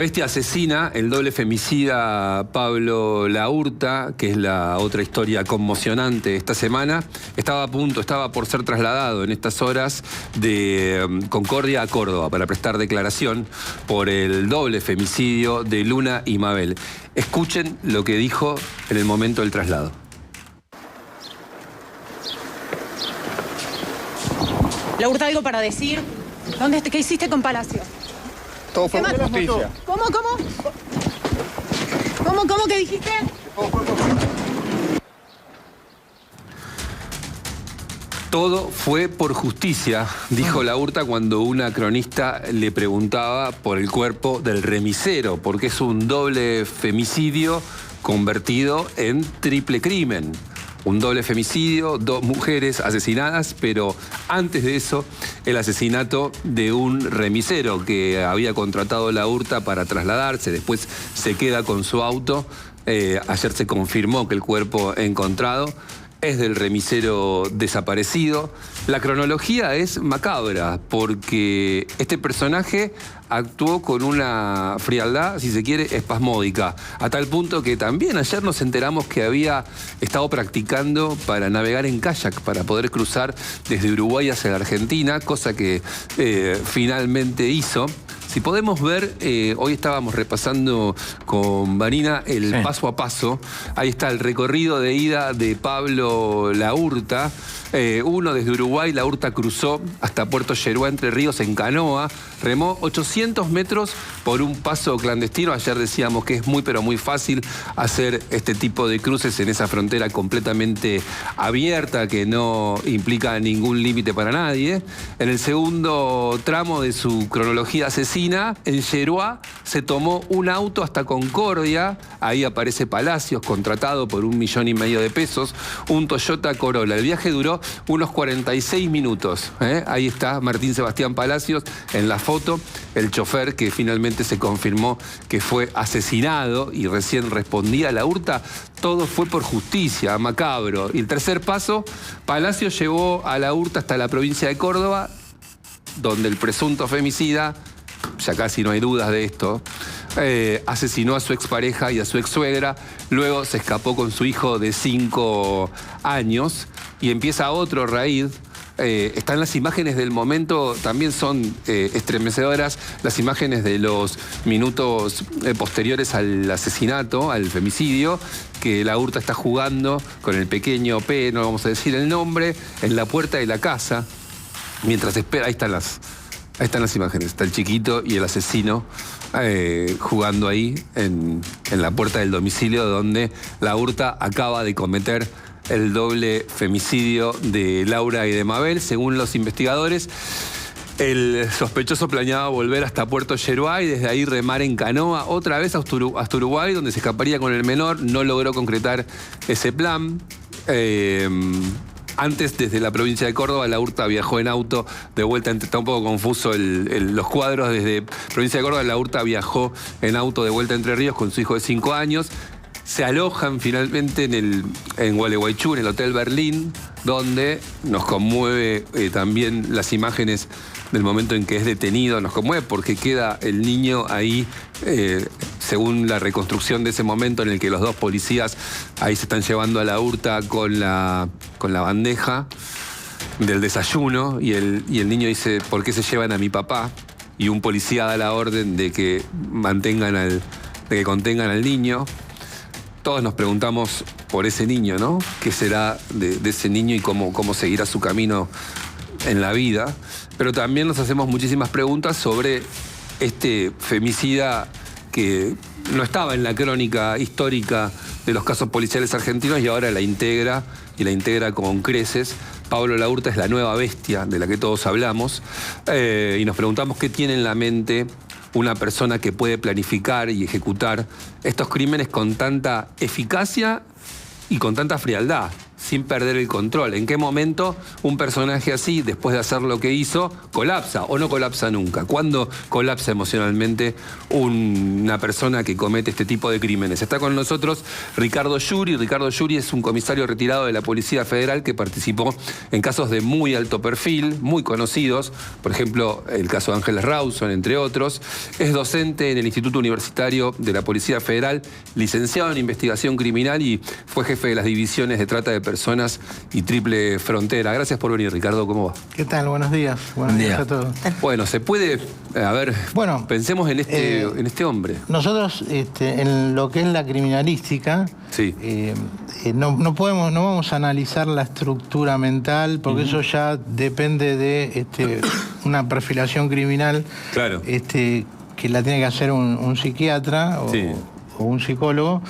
Bestia asesina, el doble femicida Pablo Laurta, que es la otra historia conmocionante esta semana, estaba por ser trasladado en estas horas de Concordia a Córdoba para prestar declaración por el doble femicidio de Luna y Mabel. Escuchen lo que dijo en el momento del traslado. Laurta, ¿algo para decir? ¿Qué hiciste con Palacio? Todo fue por justicia. ¿Cómo? ¿Qué dijiste? Todo fue por justicia, dijo Laurta cuando una cronista le preguntaba por el cuerpo del remisero, porque es un doble femicidio convertido en triple crimen. Un doble femicidio, 2 mujeres asesinadas, pero antes de eso, el asesinato de un remisero que había contratado Laurta para trasladarse, después se queda con su auto. Ayer se confirmó que el cuerpo encontrado es del remisero desaparecido. La cronología es macabra porque este personaje actuó con una frialdad, si se quiere, espasmódica, a tal punto que también ayer nos enteramos que había estado practicando para navegar en kayak, para poder cruzar desde Uruguay hacia la Argentina, cosa que finalmente hizo. Si podemos ver, hoy estábamos repasando con Vanina el paso a paso. Ahí está el recorrido de ida de Pablo Laurta. Uno desde Uruguay, Laurta cruzó hasta Puerto Yeruá, Entre Ríos, en canoa. Remó 800 metros por un paso clandestino. Ayer decíamos que es muy, pero muy fácil hacer este tipo de cruces en esa frontera completamente abierta, que no implica ningún límite para nadie. En el segundo tramo de su cronología asesina, en Yeruá se tomó un auto hasta Concordia. Ahí aparece Palacios, contratado por $1,5 millones de pesos, un Toyota Corolla. El viaje duró unos 46 minutos. Ahí está Martín Sebastián Palacios en la foto, el chofer que finalmente se confirmó que fue asesinado y recién respondía a Laurta. Todo fue por justicia, macabro. Y el tercer paso, Palacios llevó a Laurta hasta la provincia de Córdoba, donde el presunto femicida, ya casi no hay dudas de esto, asesinó a su expareja y a su exsuegra. Luego se escapó con su hijo de 5 años y empieza otro raid. Están las imágenes del momento, también son estremecedoras las imágenes de los minutos posteriores al asesinato, al femicidio, que Laurta está jugando con el pequeño P, no vamos a decir el nombre, en la puerta de la casa, mientras espera. Ahí están las imágenes, está el chiquito y el asesino jugando ahí en la puerta del domicilio donde Laurta acaba de cometer el doble femicidio de Laura y de Mabel. Según los investigadores, el sospechoso planeaba volver hasta Puerto Yeruá y desde ahí remar en canoa otra vez hasta Uruguay, donde se escaparía con el menor. No logró concretar ese plan. Antes, desde la provincia de Córdoba, Laurta viajó en auto de vuelta. Está un poco confuso los cuadros. Desde provincia de Córdoba, Laurta viajó en auto de vuelta a Entre Ríos con su hijo de 5 años. Se alojan finalmente en Gualeguaychú, en el Hotel Berlín, donde nos conmueve también las imágenes del momento en que es detenido. Nos conmueve porque queda el niño ahí, según la reconstrucción de ese momento en el que los 2 policías ahí se están llevando a Laurta con la bandeja del desayuno, y el niño dice: ¿por qué se llevan a mi papá? Y un policía da la orden de que contengan al niño. Todos nos preguntamos por ese niño, ¿no? ¿Qué será de ese niño y cómo seguirá su camino en la vida? Pero también nos hacemos muchísimas preguntas sobre este femicida que no estaba en la crónica histórica de los casos policiales argentinos y ahora la integra con creces. Pablo Laurta es la nueva bestia de la que todos hablamos, y nos preguntamos qué tiene en la mente una persona que puede planificar y ejecutar estos crímenes con tanta eficacia y con tanta frialdad. sin perder el control. ¿En qué momento un personaje así, después de hacer lo que hizo, colapsa o no colapsa nunca? ¿Cuándo colapsa emocionalmente una persona que comete este tipo de crímenes? Está con nosotros Ricardo Yuri. Ricardo Yuri es un comisario retirado de la Policía Federal que participó en casos de muy alto perfil, muy conocidos, por ejemplo, el caso de Ángeles Rawson, entre otros. Es docente en el Instituto Universitario de la Policía Federal, licenciado en investigación criminal y fue jefe de las divisiones de trata de personas y triple frontera. Gracias por venir, Ricardo. ¿Cómo va? ¿Qué tal? Buenos días. Buenos días a todos. Bueno, se puede, a ver, bueno, pensemos en este hombre. Nosotros, en lo que es la criminalística, sí. no vamos a analizar la estructura mental, porque eso ya depende de una perfilación criminal, claro, que la tiene que hacer un psiquiatra o, sí, o un psicólogo,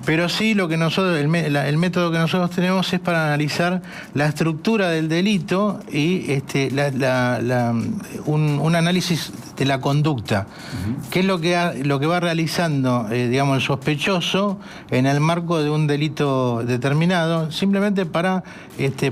pero sí lo que nosotros, el método que nosotros tenemos es para analizar la estructura del delito y un análisis de la conducta, que es lo que va realizando, digamos, el sospechoso en el marco de un delito determinado, simplemente para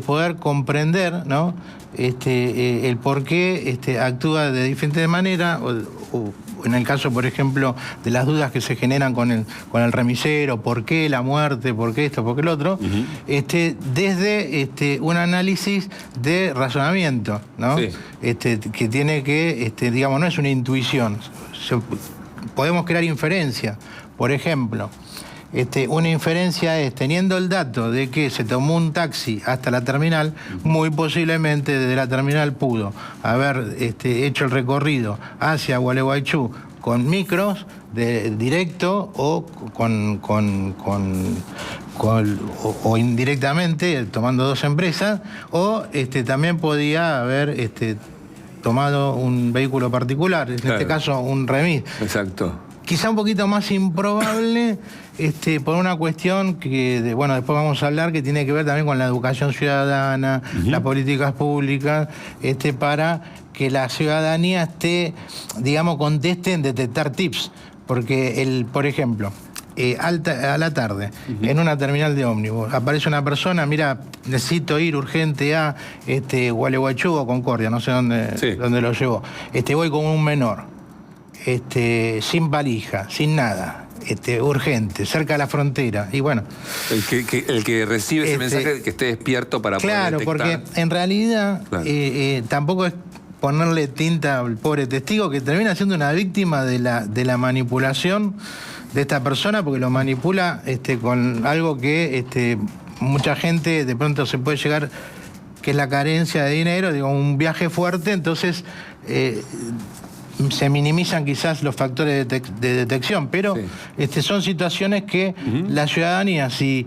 poder comprender, ¿no?, el por qué actúa de diferente manera, o en el caso, por ejemplo, de las dudas que se generan con el remisero, por qué la muerte, por qué esto, por qué el otro, desde un análisis de razonamiento, ¿no? Sí. Que tiene que, digamos, no es una intuición. Podemos crear inferencia. Por ejemplo, una inferencia es, teniendo el dato de que se tomó un taxi hasta la terminal, muy posiblemente desde la terminal pudo haber hecho el recorrido hacia Gualeguaychú con micros directo o o indirectamente, tomando dos empresas, o también podía haber tomado un vehículo particular, en este caso un remis. Exacto. Quizá un poquito más improbable, por una cuestión que, bueno, después vamos a hablar, que tiene que ver también con la educación ciudadana, las políticas públicas, para que la ciudadanía digamos, conteste en detectar tips. Porque, por ejemplo, a la tarde, en una terminal de ómnibus, aparece una persona, mira, necesito ir urgente a Gualeguaychú o Concordia, no sé dónde lo llevó. Voy con un menor. Sin valija, sin nada, urgente, cerca de la frontera, y bueno. El que recibe ese mensaje, que esté despierto para poder detectar. Porque en realidad tampoco es ponerle tinta al pobre testigo, que termina siendo una víctima de la manipulación de esta persona, porque lo manipula con algo que mucha gente de pronto se puede llegar, que es la carencia de dinero, digo, un viaje fuerte, entonces se minimizan quizás los factores de detección, pero son situaciones que la ciudadanía, si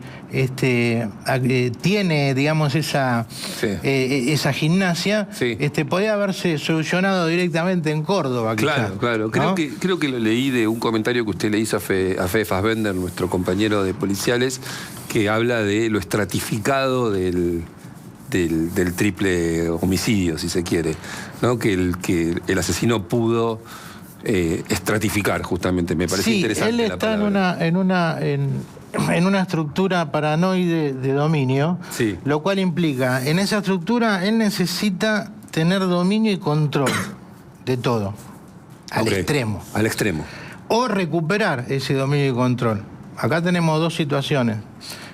tiene, digamos, esa gimnasia, podría haberse solucionado directamente en Córdoba. Claro, claro. ¿No? Creo que lo leí de un comentario que usted le hizo a Fede Fassbender, nuestro compañero de policiales, que habla de lo estratificado del triple homicidio, si se quiere, ¿no? Que el asesino pudo estratificar, justamente. Me parece interesante. Él está en una estructura paranoide de dominio, lo cual implica, en esa estructura, él necesita tener dominio y control de todo, al extremo. Al extremo. O recuperar ese dominio y control. Acá tenemos dos situaciones.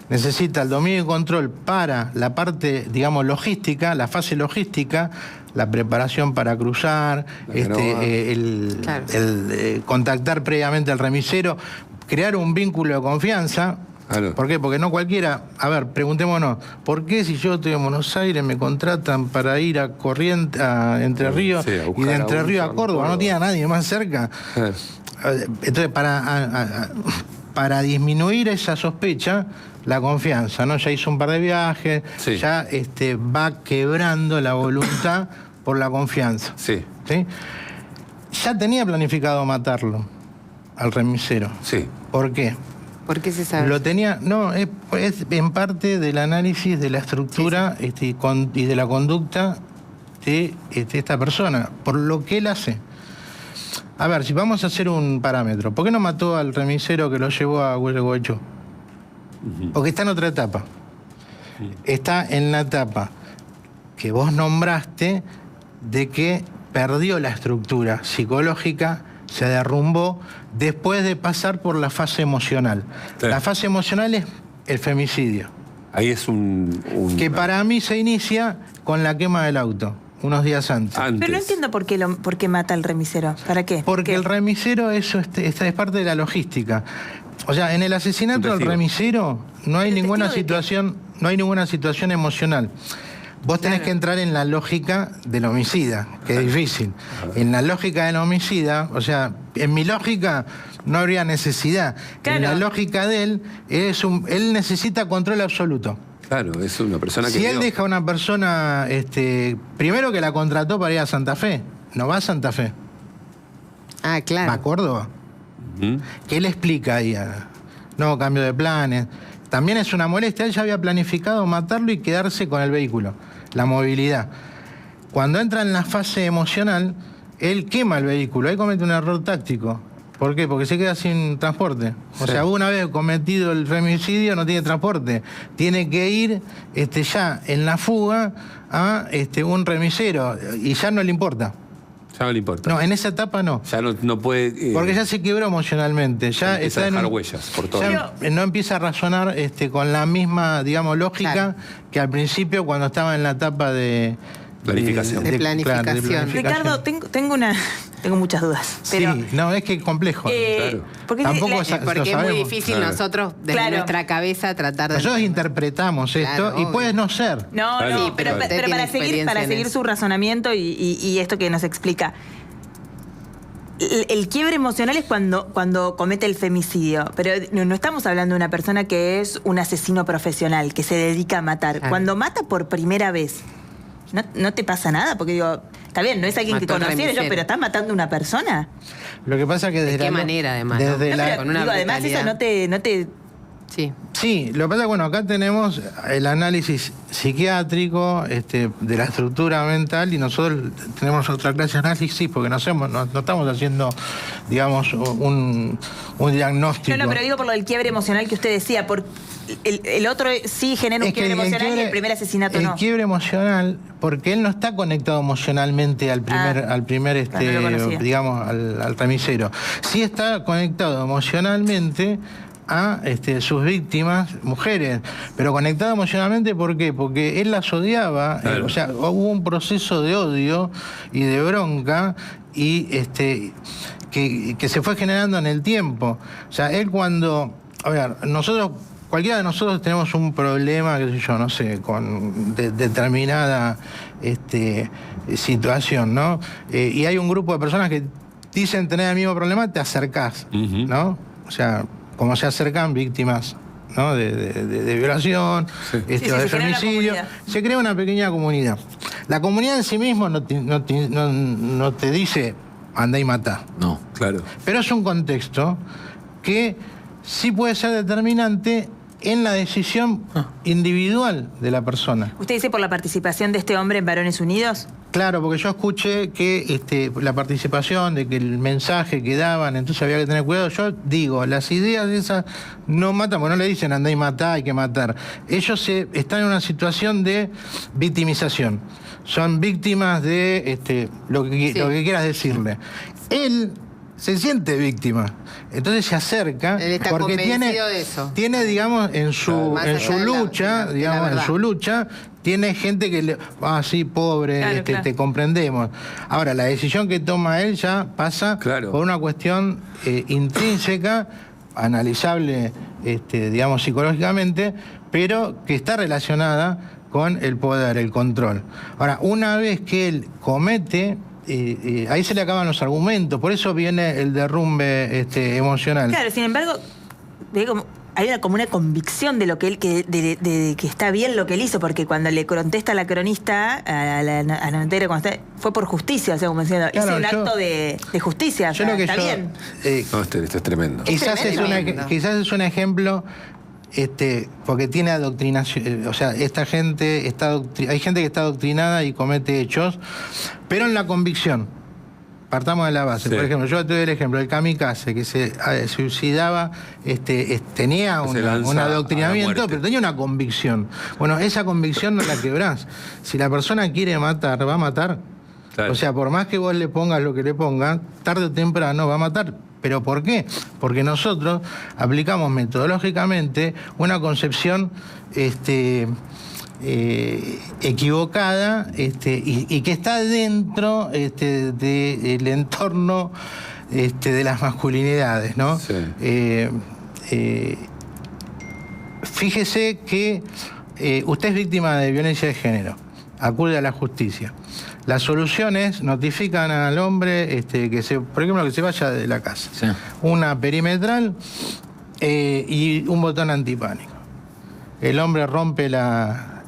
Necesita el dominio y control para la parte, digamos, logística, la fase logística, la preparación para cruzar, contactar previamente al remisero, crear un vínculo de confianza. Claro. ¿Por qué? Porque no cualquiera... A ver, preguntémonos, ¿por qué si yo estoy en Buenos Aires me contratan para ir a Corrientes, a Entre Ríos, y de Entre Ríos a Córdoba? ¿No tiene a nadie más cerca? Entonces, para disminuir esa sospecha, la confianza, ¿no? Ya hizo un par de viajes, ya va quebrando la voluntad por la confianza. ¿Sí? Ya tenía planificado matarlo al remisero. ¿Por qué? ¿Por qué se sabe? Lo tenía, no, es en parte del análisis de la estructura y de la conducta de esta persona, por lo que él hace. A ver, si vamos a hacer un parámetro, ¿por qué no mató al remisero que lo llevó a Gualeguaychú? Porque está en otra etapa. está en la etapa que vos nombraste de que perdió la estructura psicológica, se derrumbó después de pasar por la fase emocional. Sí. La fase emocional es el femicidio. Ahí es Que para mí se inicia con la quema del auto, unos días antes. Pero no entiendo por qué mata al remisero. ¿Para qué? Porque el remisero esta es parte de la logística. O sea, en el asesinato del remisero no hay ninguna situación, emocional. Vos tenés que entrar en la lógica del homicida, que es difícil. En la lógica del homicida, o sea, en mi lógica no habría necesidad. Claro. En la lógica de él, él necesita control absoluto. Claro, es una persona que... Si él deja a una persona, primero que la contrató para ir a Santa Fe, no va a Santa Fe, Ah, claro. va a Córdoba. ¿Qué le explica ahí? No, cambio de planes. También es una molestia. Él ya había planificado matarlo y quedarse con el vehículo, la movilidad. Cuando entra en la fase emocional, él quema el vehículo. Ahí comete un error táctico. ¿Por qué? Porque se queda sin transporte. O sea, una vez cometido el femicidio, no tiene transporte. Tiene que ir ya en la fuga a un remisero y ya no le importa. Ya no le importa. No, en esa etapa no. Ya no puede... Porque ya se quebró emocionalmente. Ya empieza está a dejar huellas por todo. ya no empieza a razonar con la misma, digamos, lógica Claro. que al principio cuando estaba en la etapa de Planificación. De planificación. Ricardo, tengo muchas dudas. Pero, sí, no, es que es complejo. Claro. porque Tampoco la- es- lo Porque es muy sabemos. difícil Claro. nosotros, desde Claro. nuestra cabeza, tratar de... Nosotros interpretamos esto Claro, y obvio. puede no ser. No, Claro. no, Sí, pero, pero usted pero tiene para experiencia en seguir eso. su razonamiento y esto que nos explica. El quiebre emocional es cuando comete el femicidio, pero no estamos hablando de una persona que es un asesino profesional, que se dedica a matar. Claro. Cuando mata por primera vez, ¿no te pasa nada? Porque digo, está bien, no es alguien que Mató al conociera yo, remisero. pero estás matando a una persona. Lo que pasa es que desde qué la manera, además, ¿no? desde No, la- pero, con una digo, además eso brutalidad. no te Sí. Sí, lo que pasa es que, bueno, acá tenemos el análisis psiquiátrico de la estructura mental y nosotros tenemos otra clase de análisis porque no estamos haciendo, digamos, un diagnóstico. No, pero digo por lo del quiebre emocional que usted decía, por el otro sí genera un Es que quiebre emocional y el primer asesinato no. El quiebre emocional, porque él no está conectado emocionalmente al primer, no lo conocía. digamos, al remisero. Sí está conectado emocionalmente a sus víctimas, mujeres, pero conectado emocionalmente, ¿por qué? Porque él las odiaba, Claro. o sea, hubo un proceso de odio y de bronca y que se fue generando en el tiempo. O sea, él cuando, a ver, cualquiera de nosotros tenemos un problema, qué sé yo, no sé, con determinada situación, ¿no? Y hay un grupo de personas que dicen tener el mismo problema, te acercás, ¿no? O sea, como se acercan víctimas, ¿no? de violación, Sí. o de se crea una femicidio. comunidad. Se crea una pequeña comunidad. La comunidad en sí misma no te dice anda y mata. No, claro. Pero es un contexto que sí puede ser determinante en la decisión individual de la persona. ¿Usted dice por la participación de este hombre en Varones Unidos? Claro, porque yo escuché que la participación, de que el mensaje que daban, entonces había que tener cuidado. Yo digo, las ideas esas no matan, porque no le dicen andá y matá, hay que matar. Ellos están en una situación de victimización. Son víctimas de lo que quieras decirle. Él se siente víctima. Entonces se acerca Él está porque convencido de eso. tiene, digamos, en su Más allá de la- lucha, de la digamos, en verdad. su lucha, tiene gente que le, sí, pobre, Claro, claro. te comprendemos. Ahora, la decisión que toma él ya pasa Claro. por una cuestión intrínseca, analizable, digamos, psicológicamente, pero que está relacionada con el poder, el control. Ahora, una vez que él comete, ahí se le acaban los argumentos, por eso viene el derrumbe emocional. Claro, sin embargo, hay como una convicción de lo que él de que está bien lo que él hizo, porque cuando le contesta a la cronista, a la notera, fue por justicia, o sea, como diciendo, Claro, hizo un yo- acto de justicia, o Yo sea, lo que está yo, bien. No, esto es tremendo. Quizás tremendo. quizás es un ejemplo, porque tiene adoctrinación, o sea, esta gente hay gente que está adoctrinada y comete hechos, pero en la convicción. partamos de la base. Sí. Por ejemplo, yo te doy el ejemplo, el kamikaze, que se suicidaba, tenía Que se un lanza a la adoctrinamiento, muerte. pero tenía una convicción. Bueno, esa convicción no la quebrás. Si la persona quiere matar, va a matar. Claro. O sea, por más que vos le pongas lo que le pongas, tarde o temprano va a matar. ¿Pero por qué? Porque nosotros aplicamos metodológicamente una concepción equivocada y que está dentro del entorno de las masculinidades, ¿no? Sí. Fíjese que usted es víctima de violencia de género, acude a la justicia. Las soluciones notifican al hombre por ejemplo, que se vaya de la casa. Sí. Una perimetral y un botón antipánico. El hombre rompe la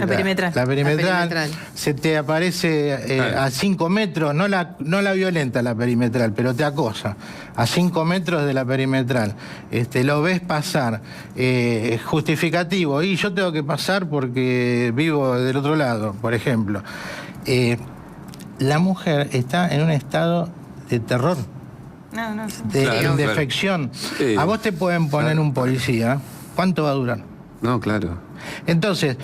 perimetral. La perimetral. La perimetral. Se te aparece a 5 metros, no la violenta la perimetral, pero te acosa. A 5 metros de la perimetral. Lo ves pasar. Justificativo. Y yo tengo que pasar porque vivo del otro lado, por ejemplo. La mujer está en un estado de terror, No. de Claro, indefección. claro. A vos te pueden poner un policía. ¿Cuánto va a durar? No, claro. Entonces,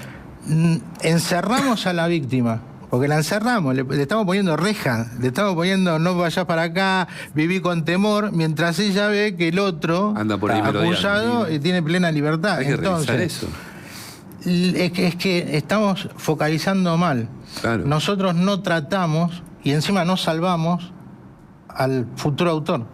encerramos a la víctima, porque la encerramos, le estamos poniendo reja, le estamos poniendo no vayas para acá, viví con temor, mientras ella ve que el otro Anda por ahí acusado merodeando. tiene plena libertad. Hay que revisar Entonces, eso. es que estamos focalizando mal. Claro. Nosotros no tratamos y encima no salvamos al futuro autor.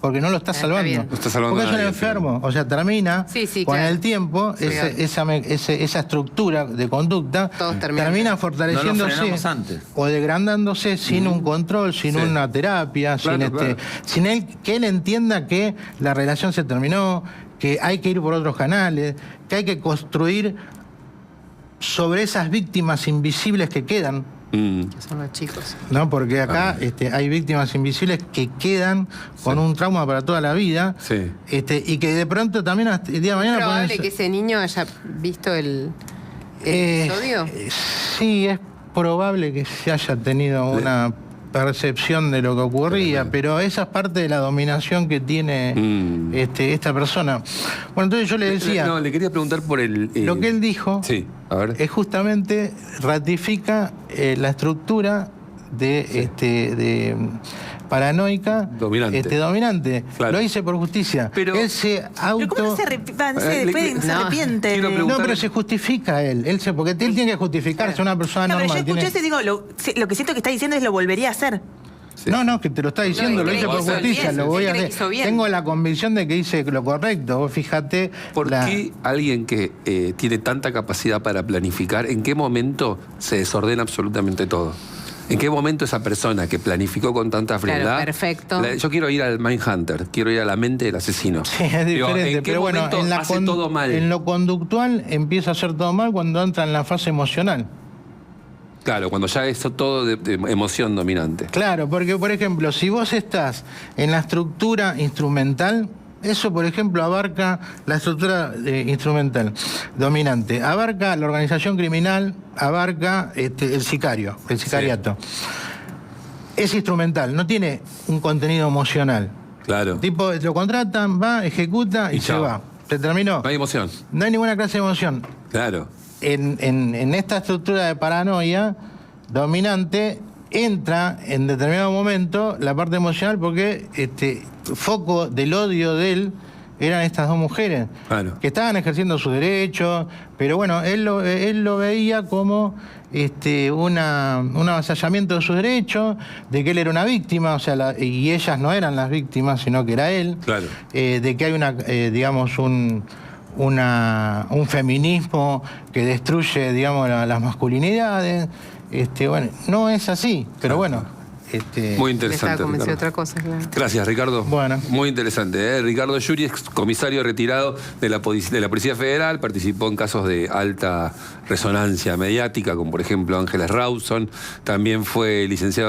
Porque no lo está Está salvando. bien. No está salvando Porque a es un nadie, enfermo. O sea, termina Sí, sí, con claro. el tiempo, Sí. esa estructura de conducta Todos terminan. termina No fortaleciéndose lo frenamos antes. o degradándose sin un control, sin Sí. una terapia, Claro, claro. sin que él entienda que la relación se terminó, que hay que ir por otros canales, que hay que construir sobre esas víctimas invisibles que quedan. Que son los chicos. ¿No? Porque acá hay víctimas invisibles que quedan con un trauma para toda la vida. Sí. Y que de pronto también el día de mañana ¿Es probable pueden que ser- ese niño haya visto el Eh, episodio? Sí, es probable que se haya tenido una percepción de lo que ocurría, pero esa es parte de la dominación que tiene esta persona. Bueno, entonces yo le decía, No, le quería preguntar por el... lo que él dijo Sí, a ver. es justamente ratifica la estructura de paranoica Dominante. dominante. Claro. lo hice por justicia. Pero- Él se auto... Pero ¿cómo no se después no se No. arrepiente? Quiero de- preguntar- No, pero se justifica él. Porque él tiene que justificarse, una persona No, pero yo normal. escuché tiene- eso y digo, lo que siento que está diciendo es lo volvería a hacer. Sí. No, que te lo está diciendo, No, lo y hice cree por que hizo justicia, bien, lo voy sí, a cree que hacer. hizo bien. Tengo la convicción de que hice lo correcto. Vos fíjate. ¿Por qué alguien que tiene tanta capacidad para planificar, en qué momento se desordena absolutamente todo? ¿En qué momento esa persona que planificó con tanta Claro, frialdad... perfecto. Yo quiero ir al Mindhunter, quiero ir a la mente del asesino. Sí, es Digo, diferente, ¿en qué pero bueno, momento hace todo mal? en lo conductual empieza a hacer todo mal cuando entra en la fase emocional. Claro, cuando ya es todo de emoción dominante. Claro, porque por ejemplo, si vos estás en la estructura instrumental, eso por ejemplo abarca la estructura instrumental dominante, abarca la organización criminal, abarca el sicariato. Es instrumental, no tiene un contenido emocional. Claro. El tipo lo contratan, va, ejecuta y Y se chao. va. Se terminó. No hay emoción. No hay ninguna clase de emoción. Claro. En esta estructura de paranoia dominante entra en determinado momento la parte emocional porque foco del odio de él eran estas dos mujeres Claro. que estaban ejerciendo sus derechos, pero bueno, él lo veía como un avasallamiento de sus derechos, de que él era una víctima, o sea, y ellas no eran las víctimas, sino que era él, Claro. de que hay un feminismo que destruye, digamos, las masculinidades. Bueno, no es así, pero bueno. Muy Le estaba interesante, convencido de Ricardo. otra cosa, claro. Gracias, Ricardo. Bueno. Muy interesante. Ricardo Yuri, ex comisario retirado de la Policía Federal, participó en casos de alta resonancia mediática, como por ejemplo Ángeles Rawson, también fue licenciado